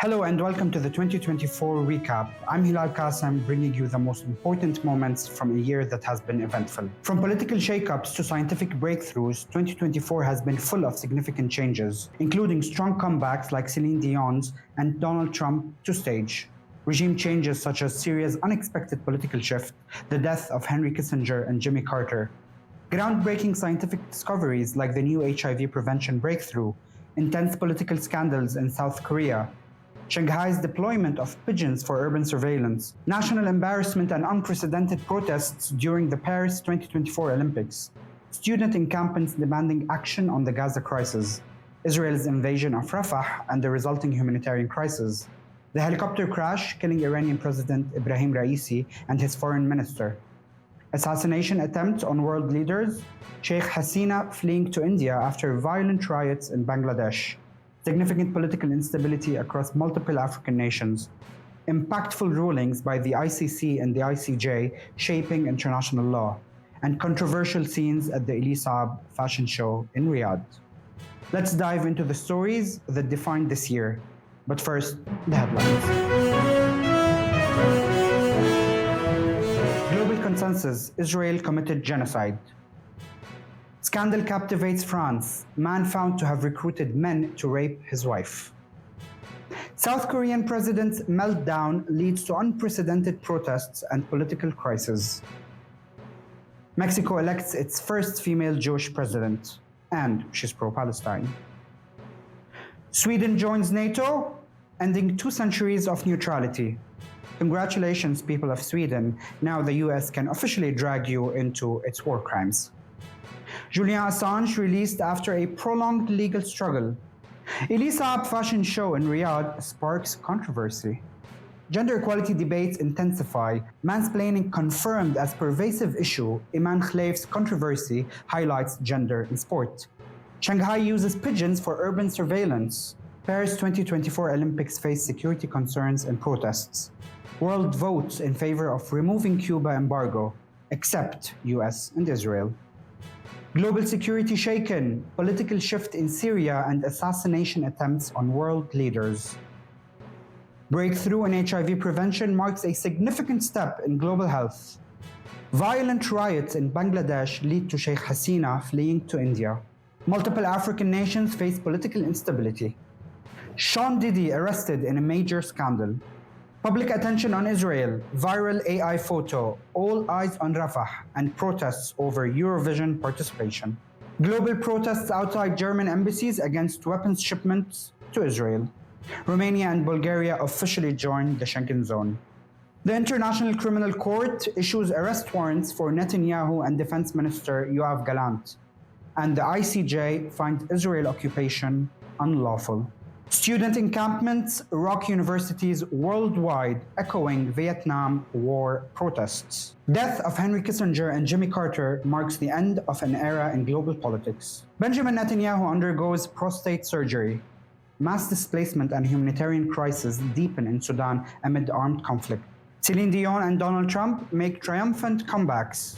Hello and welcome to the 2024 recap. I'm Hilal Kassem, bringing you the most important moments from a year that has been eventful. From political shakeups to scientific breakthroughs, 2024 has been full of significant changes, including strong comebacks like Celine Dion's and Donald Trump to stage. Regime changes such as Syria's unexpected political shift, the death of Henry Kissinger and Jimmy Carter, groundbreaking scientific discoveries like the new HIV prevention breakthrough, intense political scandals in South Korea, Shanghai's deployment of pigeons for urban surveillance, national embarrassment and unprecedented protests during the Paris 2024 Olympics, student encampments demanding action on the Gaza crisis, Israel's invasion of Rafah and the resulting humanitarian crisis, the helicopter crash killing Iranian President Ibrahim Raisi and his foreign minister, assassination attempts on world leaders, Sheikh Hasina fleeing to India after violent riots in Bangladesh, significant political instability across multiple African nations, impactful rulings by the ICC and the ICJ shaping international law, and controversial scenes at the Elisab fashion show in Riyadh. Let's dive into the stories that defined this year. But first, the headlines. Global consensus: Israel committed genocide. Scandal captivates France. Man found to have recruited men to rape his wife. South Korean president's meltdown leads to unprecedented protests and political crisis. Mexico elects its first female Jewish president, and she's pro-Palestine. Sweden joins NATO, ending 2 centuries of neutrality. Congratulations, people of Sweden. Now the US can officially drag you into its war crimes. Julian Assange released after a prolonged legal struggle. Elisab fashion show in Riyadh sparks controversy. Gender equality debates intensify. Mansplaining confirmed as pervasive issue. Iman Khalef's controversy highlights gender in sport. Shanghai uses pigeons for urban surveillance. Paris 2024 Olympics face security concerns and protests. World votes in favor of removing Cuba embargo, except US and Israel. Global security shaken, political shift in Syria and assassination attempts on world leaders. Breakthrough in HIV prevention marks a significant step in global health. Violent riots in Bangladesh lead to Sheikh Hasina fleeing to India. Multiple African nations face political instability. Sean Diddy arrested in a major scandal. Public attention on Israel, viral AI photo, all eyes on Rafah, and protests over Eurovision participation. Global protests outside German embassies against weapons shipments to Israel. Romania and Bulgaria officially joined the Schengen zone. The International Criminal Court issues arrest warrants for Netanyahu and Defense Minister Yoav Gallant, and the ICJ finds Israel occupation unlawful. Student encampments rock universities worldwide, echoing Vietnam War protests. Death of Henry Kissinger and Jimmy Carter marks the end of an era in global politics. Benjamin Netanyahu undergoes prostate surgery. Mass displacement and humanitarian crisis deepen in Sudan amid armed conflict. Celine Dion and Donald Trump make triumphant comebacks.